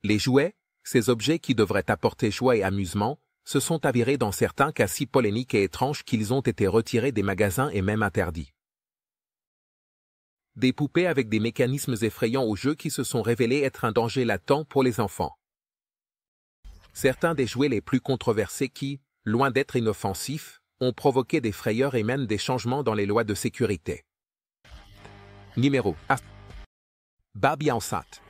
Les jouets, ces objets qui devraient apporter joie et amusement, se sont avérés dans certains cas si polémiques et étranges qu'ils ont été retirés des magasins et même interdits. Des poupées avec des mécanismes effrayants au jeu qui se sont révélés être un danger latent pour les enfants. Certains des jouets les plus controversés qui, loin d'être inoffensifs, ont provoqué des frayeurs et même des changements dans les lois de sécurité. Numéro 1. Barbie enceinte.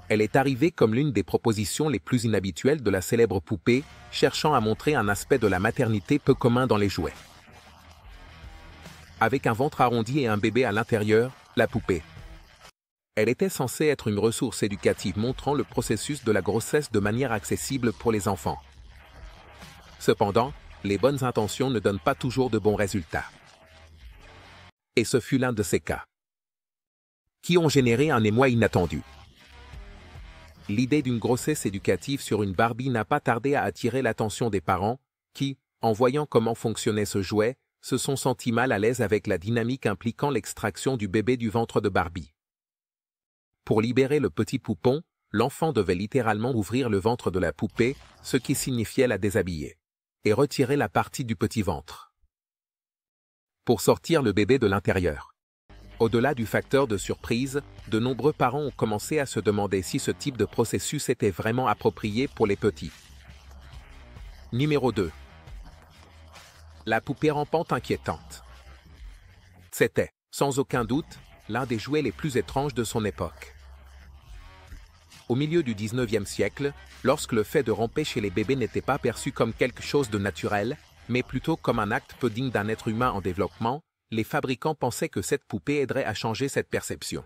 Elle est arrivée comme l'une des propositions les plus inhabituelles de la célèbre poupée, cherchant à montrer un aspect de la maternité peu commun dans les jouets. Avec un ventre arrondi et un bébé à l'intérieur, la poupée. Elle était censée être une ressource éducative montrant le processus de la grossesse de manière accessible pour les enfants. Cependant, les bonnes intentions ne donnent pas toujours de bons résultats. Et ce fut l'un de ces cas, qui ont généré un émoi inattendu. L'idée d'une grossesse éducative sur une Barbie n'a pas tardé à attirer l'attention des parents, qui, en voyant comment fonctionnait ce jouet, se sont sentis mal à l'aise avec la dynamique impliquant l'extraction du bébé du ventre de Barbie. Pour libérer le petit poupon, l'enfant devait littéralement ouvrir le ventre de la poupée, ce qui signifiait la déshabiller, et retirer la partie du petit ventre pour sortir le bébé de l'intérieur. Au-delà du facteur de surprise, de nombreux parents ont commencé à se demander si ce type de processus était vraiment approprié pour les petits. Numéro 2. La poupée rampante inquiétante. C'était, sans aucun doute, l'un des jouets les plus étranges de son époque. Au milieu du 19e siècle, lorsque le fait de ramper chez les bébés n'était pas perçu comme quelque chose de naturel, mais plutôt comme un acte peu digne d'un être humain en développement, les fabricants pensaient que cette poupée aiderait à changer cette perception.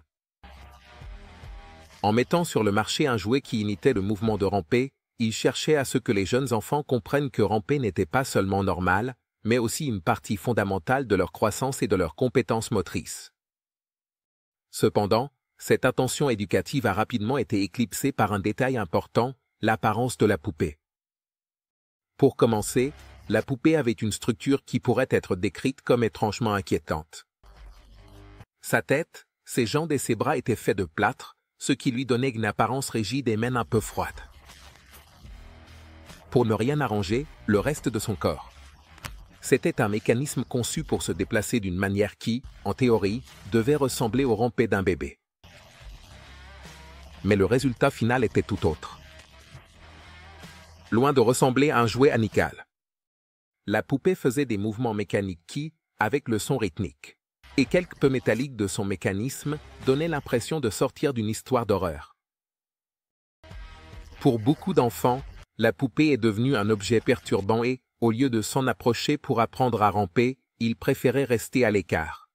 En mettant sur le marché un jouet qui imitait le mouvement de ramper, ils cherchaient à ce que les jeunes enfants comprennent que ramper n'était pas seulement normal, mais aussi une partie fondamentale de leur croissance et de leurs compétences motrices. Cependant, cette intention éducative a rapidement été éclipsée par un détail important, l'apparence de la poupée. Pour commencer, la poupée avait une structure qui pourrait être décrite comme étrangement inquiétante. Sa tête, ses jambes et ses bras étaient faits de plâtre, ce qui lui donnait une apparence rigide et même un peu froide. Pour ne rien arranger, le reste de son corps. C'était un mécanisme conçu pour se déplacer d'une manière qui, en théorie, devait ressembler au rampé d'un bébé. Mais le résultat final était tout autre. Loin de ressembler à un jouet amical, la poupée faisait des mouvements mécaniques qui, avec le son rythmique et quelque peu métallique de son mécanisme, donnaient l'impression de sortir d'une histoire d'horreur. Pour beaucoup d'enfants, la poupée est devenue un objet perturbant et, au lieu de s'en approcher pour apprendre à ramper, ils préféraient rester à l'écart.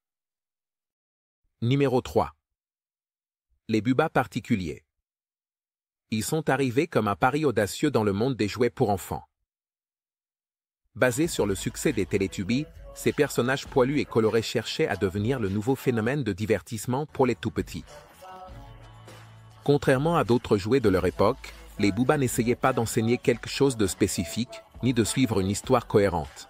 Numéro 3. Les Bubas particuliers. Ils sont arrivés comme un pari audacieux dans le monde des jouets pour enfants. Basés sur le succès des Télétubbies, ces personnages poilus et colorés cherchaient à devenir le nouveau phénomène de divertissement pour les tout-petits. Contrairement à d'autres jouets de leur époque, les Bubas n'essayaient pas d'enseigner quelque chose de spécifique, ni de suivre une histoire cohérente.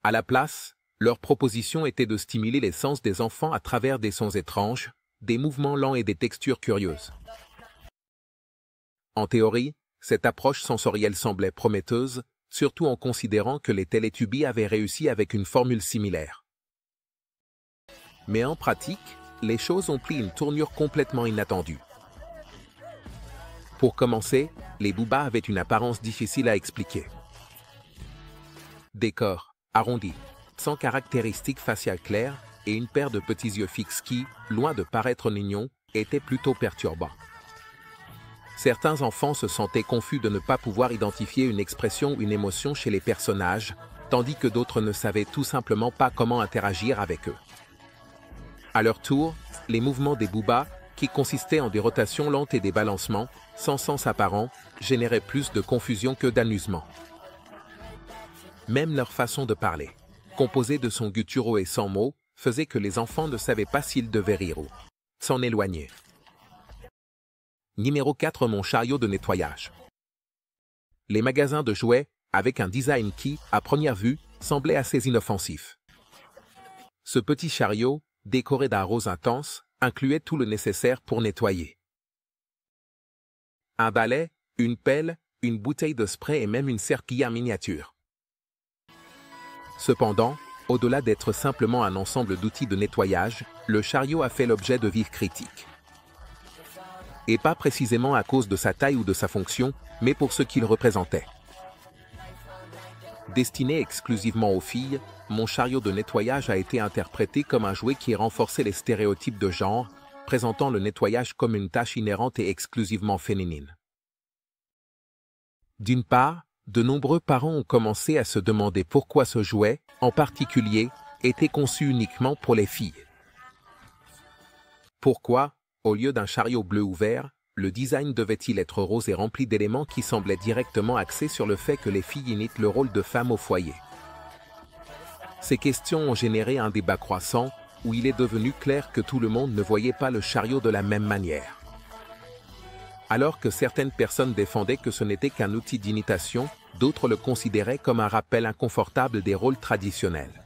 À la place, leur proposition était de stimuler les sens des enfants à travers des sons étranges, des mouvements lents et des textures curieuses. En théorie, cette approche sensorielle semblait prometteuse, surtout en considérant que les Télétubbies avaient réussi avec une formule similaire. Mais en pratique, les choses ont pris une tournure complètement inattendue. Pour commencer, les Bubas avaient une apparence difficile à expliquer. Des corps arrondis, sans caractéristiques faciales claires, et une paire de petits yeux fixes qui, loin de paraître mignons, étaient plutôt perturbants. Certains enfants se sentaient confus de ne pas pouvoir identifier une expression ou une émotion chez les personnages, tandis que d'autres ne savaient tout simplement pas comment interagir avec eux. À leur tour, les mouvements des Bubas, qui consistaient en des rotations lentes et des balancements, sans sens apparent, généraient plus de confusion que d'amusement. Même leur façon de parler, composée de sons gutturaux et sans mots, faisait que les enfants ne savaient pas s'ils devaient rire ou s'en éloigner. Numéro 4. Mon chariot de nettoyage. Les magasins de jouets, avec un design qui, à première vue, semblait assez inoffensif. Ce petit chariot, décoré d'un rose intense, incluait tout le nécessaire pour nettoyer. un balai, une pelle, une bouteille de spray et même une serpillière miniature. Cependant, au-delà d'être simplement un ensemble d'outils de nettoyage, le chariot a fait l'objet de vives critiques. Et pas précisément à cause de sa taille ou de sa fonction, mais pour ce qu'il représentait. Destiné exclusivement aux filles, mon chariot de nettoyage a été interprété comme un jouet qui renforçait les stéréotypes de genre, présentant le nettoyage comme une tâche inhérente et exclusivement féminine. D'une part, de nombreux parents ont commencé à se demander pourquoi ce jouet, en particulier, était conçu uniquement pour les filles. Pourquoi, au lieu d'un chariot bleu ou vert, le design devait-il être rose et rempli d'éléments qui semblaient directement axés sur le fait que les filles imitent le rôle de femme au foyer? Ces questions ont généré un débat croissant, où il est devenu clair que tout le monde ne voyait pas le chariot de la même manière. Alors que certaines personnes défendaient que ce n'était qu'un outil d'imitation, d'autres le considéraient comme un rappel inconfortable des rôles traditionnels.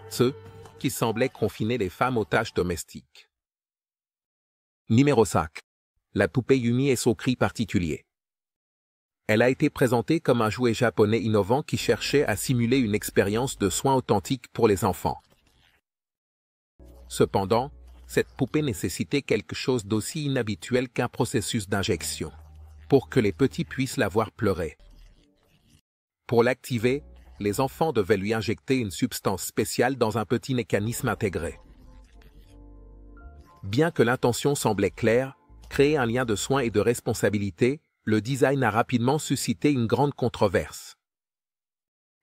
Ceux qui semblaient confiner les femmes aux tâches domestiques. Numéro 5. La poupée Yumi et son cri particulier. Elle a été présentée comme un jouet japonais innovant qui cherchait à simuler une expérience de soins authentiques pour les enfants. Cependant, cette poupée nécessitait quelque chose d'aussi inhabituel qu'un processus d'injection, pour que les petits puissent la voir pleurer. Pour l'activer, les enfants devaient lui injecter une substance spéciale dans un petit mécanisme intégré. Bien que l'intention semblait claire, créer un lien de soins et de responsabilité, le design a rapidement suscité une grande controverse.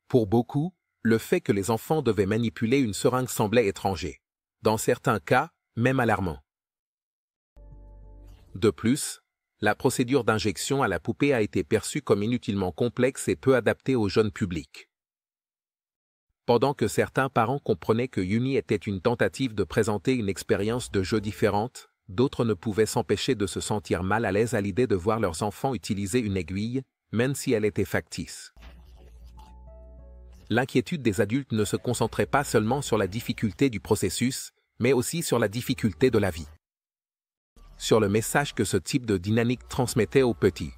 Pour beaucoup, le fait que les enfants devaient manipuler une seringue semblait étranger. Dans certains cas, même alarmant. De plus, la procédure d'injection à la poupée a été perçue comme inutilement complexe et peu adaptée au jeune public. Pendant que certains parents comprenaient que Yumi était une tentative de présenter une expérience de jeu différente, d'autres ne pouvaient s'empêcher de se sentir mal à l'aise à l'idée de voir leurs enfants utiliser une aiguille, même si elle était factice. L'inquiétude des adultes ne se concentrait pas seulement sur la difficulté du processus, mais aussi sur la difficulté de la vie. Sur le message que ce type de dynamique transmettait aux petits.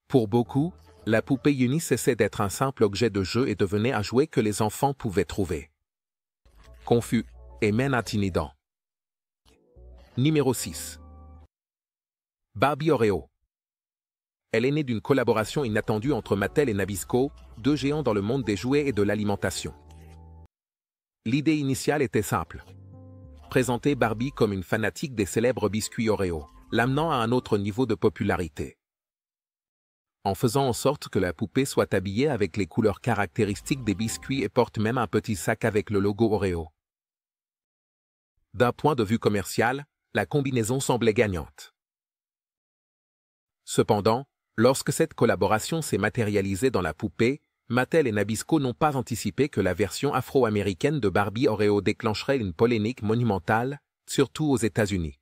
Pour beaucoup, la poupée Yumi cessait d'être un simple objet de jeu et devenait un jouet que les enfants pouvaient trouver confus et même intimidant. Numéro 6. Barbie Oreo. Elle est née d'une collaboration inattendue entre Mattel et Nabisco, deux géants dans le monde des jouets et de l'alimentation. L'idée initiale était simple. Présenter Barbie comme une fanatique des célèbres biscuits Oreo, l'amenant à un autre niveau de popularité. En faisant en sorte que la poupée soit habillée avec les couleurs caractéristiques des biscuits et porte même un petit sac avec le logo Oreo. D'un point de vue commercial, la combinaison semblait gagnante. Cependant, lorsque cette collaboration s'est matérialisée dans la poupée, Mattel et Nabisco n'ont pas anticipé que la version afro-américaine de Barbie Oreo déclencherait une polémique monumentale, surtout aux États-Unis.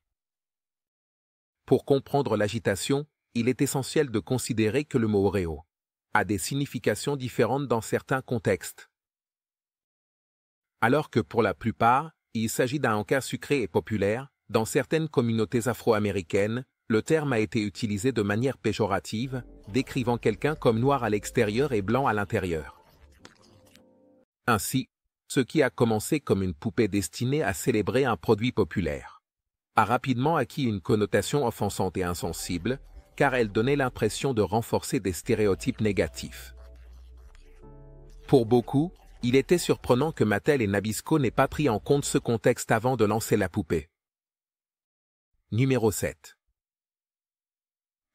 Pour comprendre l'agitation, il est essentiel de considérer que le mot Oreo a des significations différentes dans certains contextes. Alors que pour la plupart, il s'agit d'un encas sucré et populaire, dans certaines communautés afro-américaines, le terme a été utilisé de manière péjorative, décrivant quelqu'un comme noir à l'extérieur et blanc à l'intérieur. Ainsi, ce qui a commencé comme une poupée destinée à célébrer un produit populaire a rapidement acquis une connotation offensante et insensible, car elle donnait l'impression de renforcer des stéréotypes négatifs. Pour beaucoup, il était surprenant que Mattel et Nabisco n'aient pas pris en compte ce contexte avant de lancer la poupée. Numéro 7.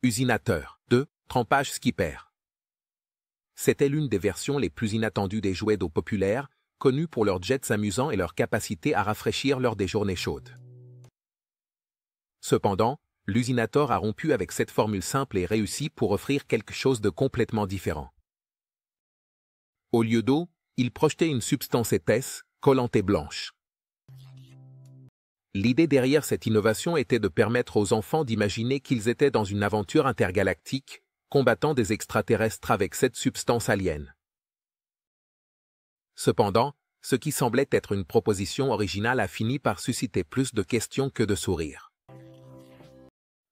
Usinateur 2. Trempage Skipper. C'était l'une des versions les plus inattendues des jouets d'eau populaires, connus pour leurs jets amusants et leur capacité à rafraîchir lors des journées chaudes. Cependant, l'Usinator a rompu avec cette formule simple et réussie pour offrir quelque chose de complètement différent. Au lieu d'eau, il projetait une substance épaisse, collante et blanche. L'idée derrière cette innovation était de permettre aux enfants d'imaginer qu'ils étaient dans une aventure intergalactique, combattant des extraterrestres avec cette substance alien. Cependant, ce qui semblait être une proposition originale a fini par susciter plus de questions que de sourires.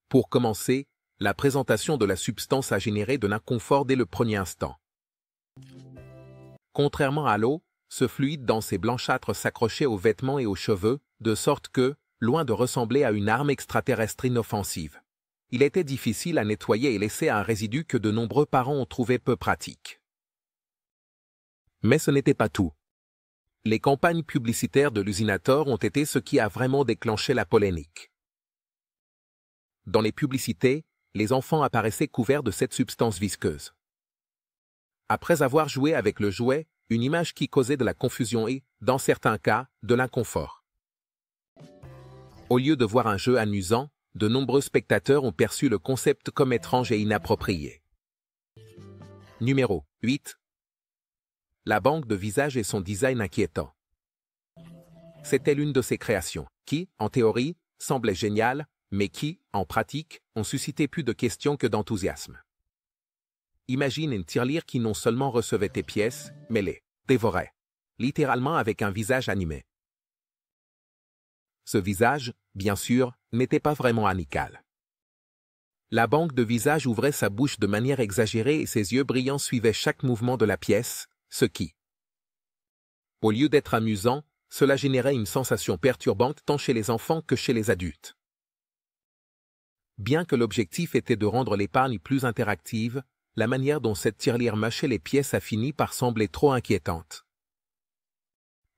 Pour commencer, la présentation de la substance a généré de l'inconfort dès le premier instant. Contrairement à l'eau, ce fluide dense et blanchâtre s'accrochait aux vêtements et aux cheveux, de sorte que, loin de ressembler à une arme extraterrestre inoffensive, il était difficile à nettoyer et laissait un résidu que de nombreux parents ont trouvé peu pratique. Mais ce n'était pas tout. Les campagnes publicitaires de l'usinator ont été ce qui a vraiment déclenché la polémique. Dans les publicités, les enfants apparaissaient couverts de cette substance visqueuse. Après avoir joué avec le jouet, une image qui causait de la confusion et, dans certains cas, de l'inconfort. Au lieu de voir un jeu amusant, de nombreux spectateurs ont perçu le concept comme étrange et inapproprié. Numéro 8. La banque de visage et son design inquiétant. C'était l'une de ces créations qui, en théorie, semblait géniale, mais qui, en pratique, ont suscité plus de questions que d'enthousiasme. Imagine une tirelire qui non seulement recevait tes pièces, mais les dévorait, littéralement avec un visage animé. Ce visage, bien sûr, n'était pas vraiment amical. La banque de visage ouvrait sa bouche de manière exagérée et ses yeux brillants suivaient chaque mouvement de la pièce, ce qui, au lieu d'être amusant, cela générait une sensation perturbante tant chez les enfants que chez les adultes. Bien que l'objectif était de rendre l'épargne plus interactive, la manière dont cette tirelire mâchait les pièces a fini par sembler trop inquiétante.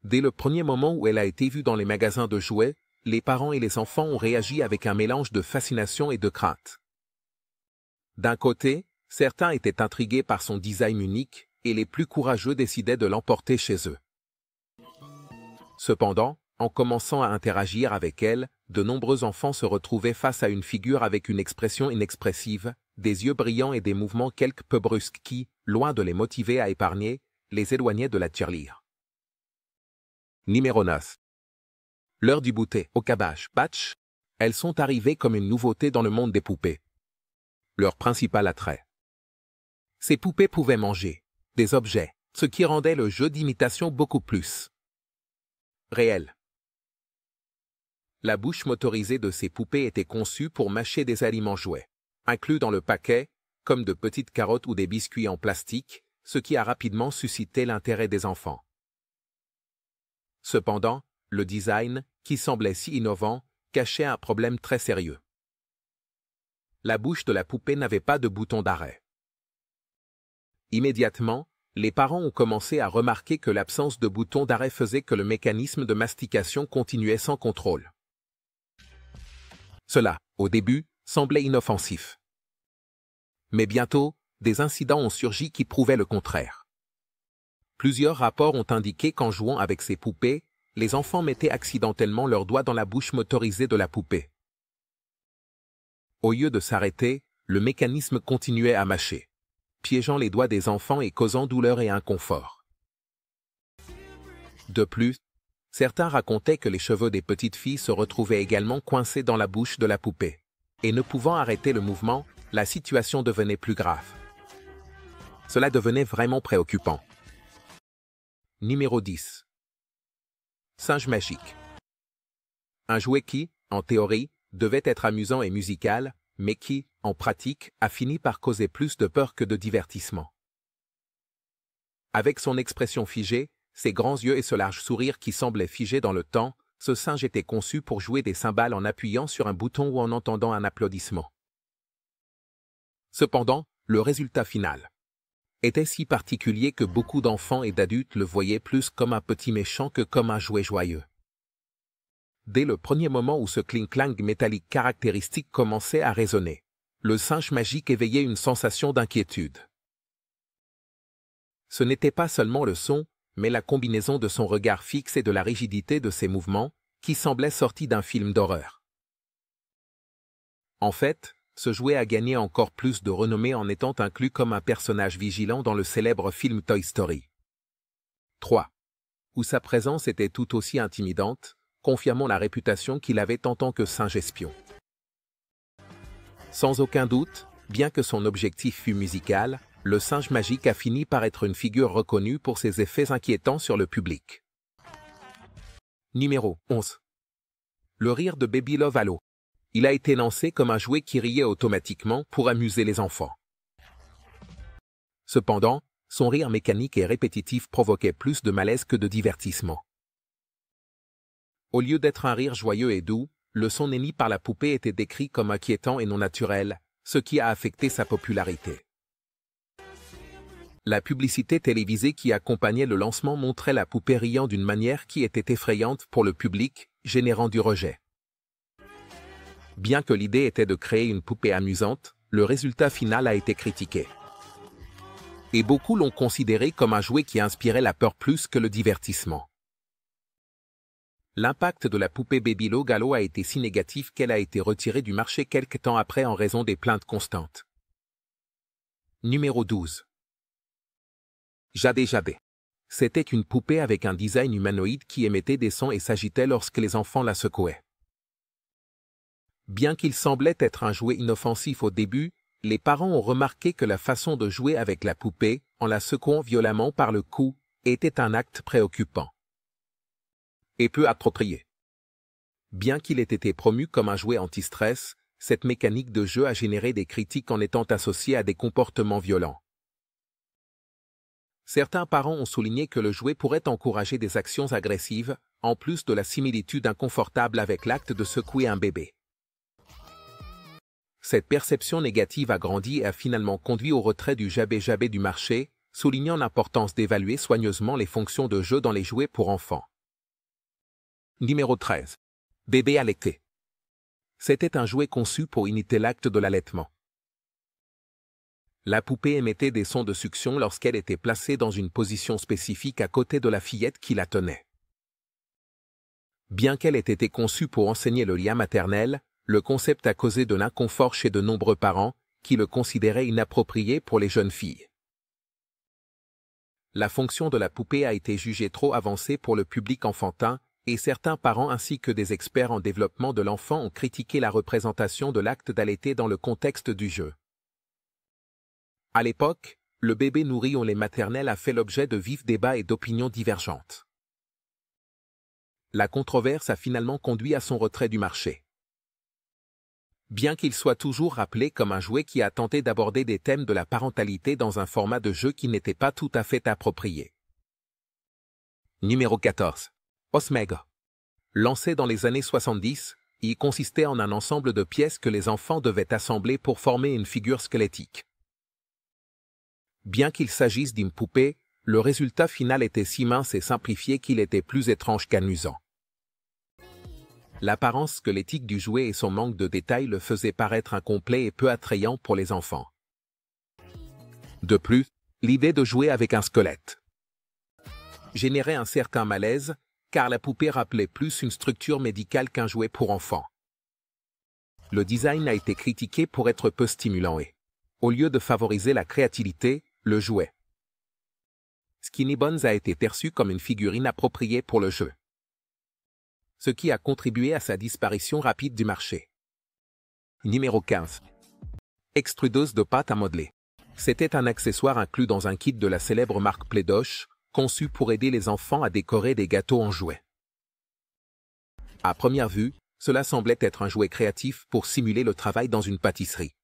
Dès le premier moment où elle a été vue dans les magasins de jouets, les parents et les enfants ont réagi avec un mélange de fascination et de crainte. D'un côté, certains étaient intrigués par son design unique, et les plus courageux décidaient de l'emporter chez eux. Cependant, en commençant à interagir avec elle, de nombreux enfants se retrouvaient face à une figure avec une expression inexpressive, des yeux brillants et des mouvements quelque peu brusques qui, loin de les motiver à épargner, les éloignaient de la tirelire. Numéro 9. L'heure du goûter au cabage batch. Elles sont arrivées comme une nouveauté dans le monde des poupées. Leur principal attrait. Ces poupées pouvaient manger des objets, ce qui rendait le jeu d'imitation beaucoup plus réel. La bouche motorisée de ces poupées était conçue pour mâcher des aliments jouets, inclus dans le paquet, comme de petites carottes ou des biscuits en plastique, ce qui a rapidement suscité l'intérêt des enfants. Cependant, le design, qui semblait si innovant, cachait un problème très sérieux. La bouche de la poupée n'avait pas de bouton d'arrêt. Immédiatement, les parents ont commencé à remarquer que l'absence de bouton d'arrêt faisait que le mécanisme de mastication continuait sans contrôle. Cela, au début, semblait inoffensif. Mais bientôt, des incidents ont surgi qui prouvaient le contraire. Plusieurs rapports ont indiqué qu'en jouant avec ces poupées, les enfants mettaient accidentellement leurs doigts dans la bouche motorisée de la poupée. Au lieu de s'arrêter, le mécanisme continuait à mâcher, piégeant les doigts des enfants et causant douleur et inconfort. De plus, certains racontaient que les cheveux des petites filles se retrouvaient également coincés dans la bouche de la poupée. Et ne pouvant arrêter le mouvement, la situation devenait plus grave. Cela devenait vraiment préoccupant. Numéro 10. Singe magique. Un jouet qui, en théorie, devait être amusant et musical, mais qui, en pratique, a fini par causer plus de peur que de divertissement. Avec son expression figée, ses grands yeux et ce large sourire qui semblait figé dans le temps, ce singe était conçu pour jouer des cymbales en appuyant sur un bouton ou en entendant un applaudissement. Cependant, le résultat final était si particulier que beaucoup d'enfants et d'adultes le voyaient plus comme un petit méchant que comme un jouet joyeux. Dès le premier moment où ce cling-clang métallique caractéristique commençait à résonner, le singe magique éveillait une sensation d'inquiétude. Ce n'était pas seulement le son, mais la combinaison de son regard fixe et de la rigidité de ses mouvements, qui semblait sorti d'un film d'horreur. En fait, ce jouet a gagné encore plus de renommée en étant inclus comme un personnage vigilant dans le célèbre film Toy Story 3, où sa présence était tout aussi intimidante, confirmant la réputation qu'il avait en tant que singe espion. Sans aucun doute, bien que son objectif fût musical, le singe magique a fini par être une figure reconnue pour ses effets inquiétants sur le public. Numéro 11. Le rire de Baby Love Halo. Il a été lancé comme un jouet qui riait automatiquement pour amuser les enfants. Cependant, son rire mécanique et répétitif provoquait plus de malaise que de divertissement. Au lieu d'être un rire joyeux et doux, le son émis par la poupée était décrit comme inquiétant et non naturel, ce qui a affecté sa popularité. La publicité télévisée qui accompagnait le lancement montrait la poupée riant d'une manière qui était effrayante pour le public, générant du rejet. Bien que l'idée était de créer une poupée amusante, le résultat final a été critiqué. Et beaucoup l'ont considéré comme un jouet qui inspirait la peur plus que le divertissement. L'impact de la poupée Baby Logalo a été si négatif qu'elle a été retirée du marché quelque temps après en raison des plaintes constantes. Numéro 12. Jadé Jadé. C'était une poupée avec un design humanoïde qui émettait des sons et s'agitait lorsque les enfants la secouaient. Bien qu'il semblait être un jouet inoffensif au début, les parents ont remarqué que la façon de jouer avec la poupée, en la secouant violemment par le cou, était un acte préoccupant et peu approprié. Bien qu'il ait été promu comme un jouet anti-stress, cette mécanique de jeu a généré des critiques en étant associée à des comportements violents. Certains parents ont souligné que le jouet pourrait encourager des actions agressives, en plus de la similitude inconfortable avec l'acte de secouer un bébé. Cette perception négative a grandi et a finalement conduit au retrait du Jabé Jabé du marché, soulignant l'importance d'évaluer soigneusement les fonctions de jeu dans les jouets pour enfants. Numéro 13. Bébé allaité. C'était un jouet conçu pour imiter l'acte de l'allaitement. La poupée émettait des sons de succion lorsqu'elle était placée dans une position spécifique à côté de la fillette qui la tenait. Bien qu'elle ait été conçue pour enseigner le lien maternel, le concept a causé de l'inconfort chez de nombreux parents, qui le considéraient inapproprié pour les jeunes filles. La fonction de la poupée a été jugée trop avancée pour le public enfantin, et certains parents ainsi que des experts en développement de l'enfant ont critiqué la représentation de l'acte d'allaiter dans le contexte du jeu. À l'époque, le bébé nourri au lait maternel a fait l'objet de vifs débats et d'opinions divergentes. La controverse a finalement conduit à son retrait du marché. Bien qu'il soit toujours rappelé comme un jouet qui a tenté d'aborder des thèmes de la parentalité dans un format de jeu qui n'était pas tout à fait approprié. Numéro 14. Osmega. Lancé dans les années 70, il consistait en un ensemble de pièces que les enfants devaient assembler pour former une figure squelettique. Bien qu'il s'agisse d'une poupée, le résultat final était si mince et simplifié qu'il était plus étrange qu'amusant. L'apparence squelettique du jouet et son manque de détails le faisaient paraître incomplet et peu attrayant pour les enfants. De plus, l'idée de jouer avec un squelette générait un certain malaise, car la poupée rappelait plus une structure médicale qu'un jouet pour enfants. Le design a été critiqué pour être peu stimulant et, au lieu de favoriser la créativité, le jouet Skinny Bones a été perçu comme une figure inappropriée pour le jeu, ce qui a contribué à sa disparition rapide du marché. Numéro 15. Extrudeuse de pâte à modeler. C'était un accessoire inclus dans un kit de la célèbre marque Plaidoche, conçu pour aider les enfants à décorer des gâteaux en jouets. À première vue, cela semblait être un jouet créatif pour simuler le travail dans une pâtisserie.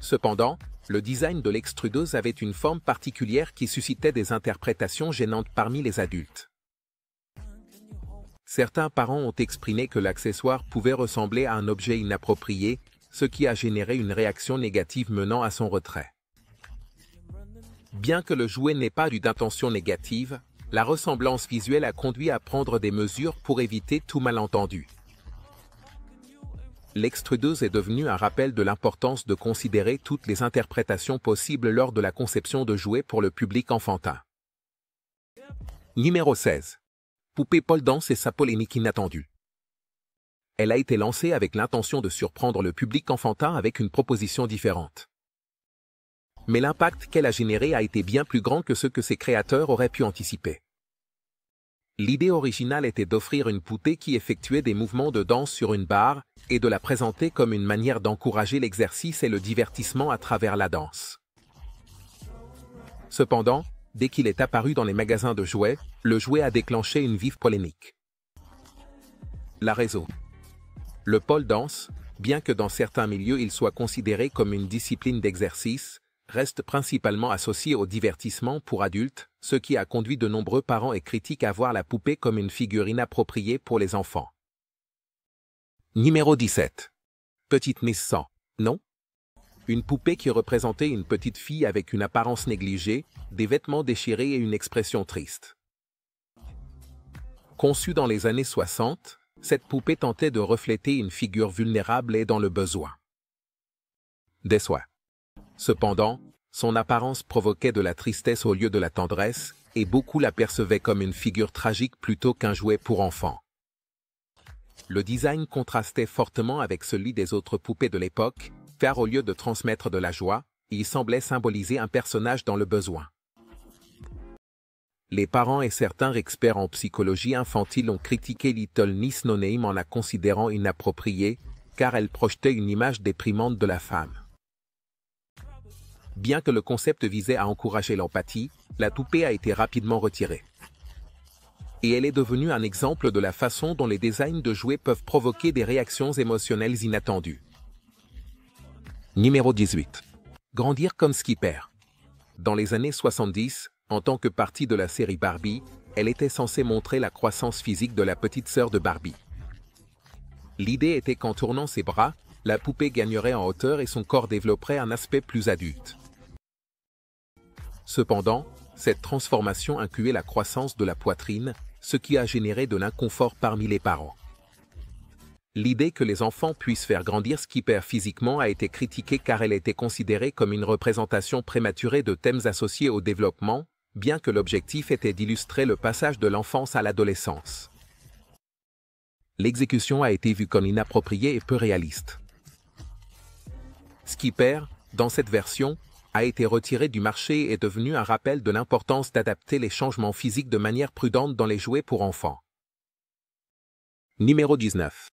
Cependant, le design de l'extrudeuse avait une forme particulière qui suscitait des interprétations gênantes parmi les adultes. Certains parents ont exprimé que l'accessoire pouvait ressembler à un objet inapproprié, ce qui a généré une réaction négative menant à son retrait. Bien que le jouet n'ait pas eu d'intention négative, la ressemblance visuelle a conduit à prendre des mesures pour éviter tout malentendu. L'extrudeuse est devenue un rappel de l'importance de considérer toutes les interprétations possibles lors de la conception de jouets pour le public enfantin. Numéro 16. Poupée pole dance et sa polémique inattendue. Elle a été lancée avec l'intention de surprendre le public enfantin avec une proposition différente. Mais l'impact qu'elle a généré a été bien plus grand que ce que ses créateurs auraient pu anticiper. L'idée originale était d'offrir une poupée qui effectuait des mouvements de danse sur une barre et de la présenter comme une manière d'encourager l'exercice et le divertissement à travers la danse. Cependant, dès qu'il est apparu dans les magasins de jouets, le jouet a déclenché une vive polémique. La raison. Le pole dance, bien que dans certains milieux il soit considéré comme une discipline d'exercice, reste principalement associé au divertissement pour adultes, ce qui a conduit de nombreux parents et critiques à voir la poupée comme une figure inappropriée pour les enfants. Numéro 17. Petite Miss 100. Non? Une poupée qui représentait une petite fille avec une apparence négligée, des vêtements déchirés et une expression triste. Conçue dans les années 60, cette poupée tentait de refléter une figure vulnérable et dans le besoin. Déçoit. Cependant, son apparence provoquait de la tristesse au lieu de la tendresse, et beaucoup la percevaient comme une figure tragique plutôt qu'un jouet pour enfants. Le design contrastait fortement avec celui des autres poupées de l'époque, car au lieu de transmettre de la joie, il semblait symboliser un personnage dans le besoin. Les parents et certains experts en psychologie infantile ont critiqué Little Miss No Name en la considérant inappropriée, car elle projetait une image déprimante de la femme. Bien que le concept visait à encourager l'empathie, la poupée a été rapidement retirée. Et elle est devenue un exemple de la façon dont les designs de jouets peuvent provoquer des réactions émotionnelles inattendues. Numéro 18. Grandir comme Skipper. Dans les années 70, en tant que partie de la série Barbie, elle était censée montrer la croissance physique de la petite sœur de Barbie. L'idée était qu'en tournant ses bras, la poupée gagnerait en hauteur et son corps développerait un aspect plus adulte. Cependant, cette transformation incluait la croissance de la poitrine, ce qui a généré de l'inconfort parmi les parents. L'idée que les enfants puissent faire grandir Skipper physiquement a été critiquée car elle était considérée comme une représentation prématurée de thèmes associés au développement, bien que l'objectif était d'illustrer le passage de l'enfance à l'adolescence. L'exécution a été vue comme inappropriée et peu réaliste. Skipper, dans cette version, a été retiré du marché et est devenu un rappel de l'importance d'adapter les changements physiques de manière prudente dans les jouets pour enfants. Numéro 19.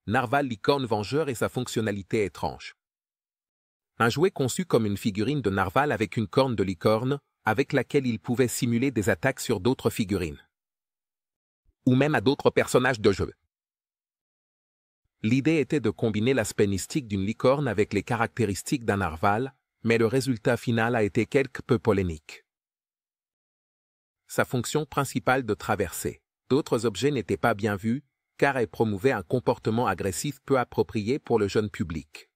Narval Licorne Vengeur et sa fonctionnalité étrange. Un jouet conçu comme une figurine de Narval avec une corne de licorne, avec laquelle il pouvait simuler des attaques sur d'autres figurines. Ou même à d'autres personnages de jeu. L'idée était de combiner l'aspect mystique d'une licorne avec les caractéristiques d'un narval, mais le résultat final a été quelque peu polémique. Sa fonction principale de traverser d'autres objets n'était pas bien vue, car elle promouvait un comportement agressif peu approprié pour le jeune public.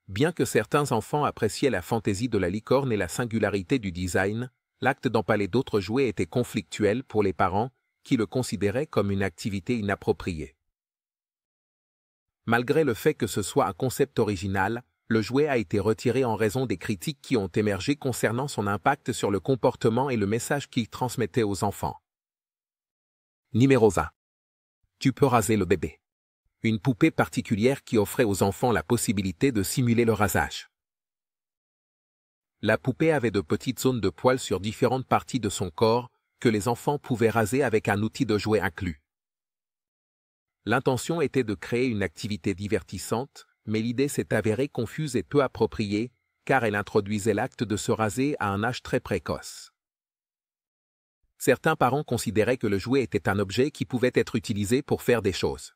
Bien que certains enfants appréciaient la fantaisie de la licorne et la singularité du design, l'acte d'empaler d'autres jouets était conflictuel pour les parents, qui le considéraient comme une activité inappropriée. Malgré le fait que ce soit un concept original, le jouet a été retiré en raison des critiques qui ont émergé concernant son impact sur le comportement et le message qu'il transmettait aux enfants. Numéro 1. Tu peux raser le bébé. Une poupée particulière qui offrait aux enfants la possibilité de simuler le rasage. La poupée avait de petites zones de poils sur différentes parties de son corps, que les enfants pouvaient raser avec un outil de jouet inclus. L'intention était de créer une activité divertissante, mais l'idée s'est avérée confuse et peu appropriée, car elle introduisait l'acte de se raser à un âge très précoce. Certains parents considéraient que le jouet était un objet qui pouvait être utilisé pour faire des choses.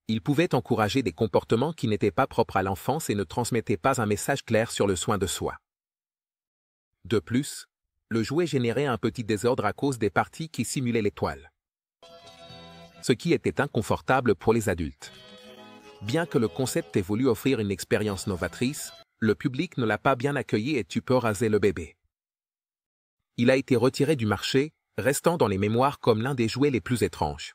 Il pouvait encourager des comportements qui n'étaient pas propres à l'enfance et ne transmettaient pas un message clair sur le soin de soi. De plus, le jouet générait un petit désordre à cause des parties qui simulaient les toiles. Ce qui était inconfortable pour les adultes. Bien que le concept ait voulu offrir une expérience novatrice, le public ne l'a pas bien accueilli et tu peux raser le bébé. Il a été retiré du marché, restant dans les mémoires comme l'un des jouets les plus étranges.